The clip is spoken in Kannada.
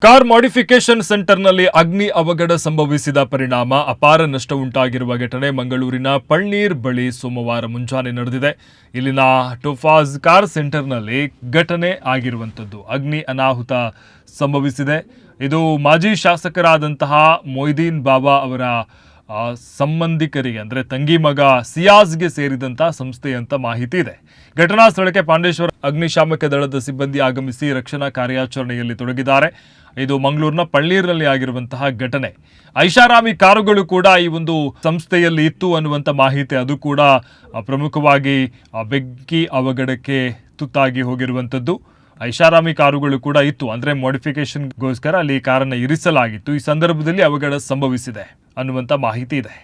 ಕಾರ್ ಮಾಡಿಫಿಕೇಶನ್ ಸೆಂಟರ್ನಲ್ಲಿ ಅಗ್ನಿ ಅವಘಡ ಸಂಭವಿಸಿದ ಪರಿಣಾಮ ಅಪಾರ ನಷ್ಟ ಉಂಟಾಗಿರುವ ಘಟನೆ ಮಂಗಳೂರಿನ ಪಳ್ನೀರ್ ಬಳಿ ಸೋಮವಾರ ಮುಂಜಾನೆ ನಡೆದಿದೆ. ಇಲ್ಲಿನ ಟೋಫಾಜ್ ಕಾರ್ ಸೆಂಟರ್ನಲ್ಲಿ ಘಟನೆ ಆಗಿರುವಂಥದ್ದು. ಅಗ್ನಿ ಅನಾಹುತ ಸಂಭವಿಸಿದೆ. ಇದು ಮಾಜಿ ಶಾಸಕರಾದಂತಹ ಮೊಯ್ದೀನ್ ಬಾಬಾ ಅವರ ಸಂಬಂಧಿಕರಿಗೆ ಅಂದರೆ ತಂಗಿ ಮಗ ಸಿಯಾಜ್ಗೆ ಸೇರಿದಂತಹ ಸಂಸ್ಥೆ ಅಂತ ಮಾಹಿತಿ ಇದೆ. ಘಟನಾ ಸ್ಥಳಕ್ಕೆ ಪಾಂಡೇಶ್ವರ ಅಗ್ನಿಶಾಮಕ ದಳದ ಸಿಬ್ಬಂದಿ ಆಗಮಿಸಿ ರಕ್ಷಣಾ ಕಾರ್ಯಾಚರಣೆಯಲ್ಲಿ ತೊಡಗಿದ್ದಾರೆ. ಇದು ಮಂಗಳೂರಿನ ಪಳ್ಳೀರ್ನಲ್ಲಿ ಆಗಿರುವಂತಹ ಘಟನೆ. ಐಷಾರಾಮಿ ಕಾರುಗಳು ಕೂಡ ಈ ಒಂದು ಸಂಸ್ಥೆಯಲ್ಲಿ ಇತ್ತು ಅನ್ನುವಂಥ ಮಾಹಿತಿ, ಅದು ಕೂಡ ಪ್ರಮುಖವಾಗಿ ಬೆಂಕಿ ಅವಘಡಕ್ಕೆ ತುತ್ತಾಗಿ ಹೋಗಿರುವಂಥದ್ದು. ಐಷಾರಾಮಿ ಕಾರುಗಳು ಕೂಡ ಇತ್ತು, ಅಂದರೆ ಮಾಡಿಫಿಕೇಶನ್ಗೋಸ್ಕರ ಅಲ್ಲಿ ಕಾರನ್ನು ಇರಿಸಲಾಗಿತ್ತು. ಈ ಸಂದರ್ಭದಲ್ಲಿ ಅವಘಡ ಸಂಭವಿಸಿದೆ ಅನ್ನುವಂಥ ಮಾಹಿತಿ ಇದೆ.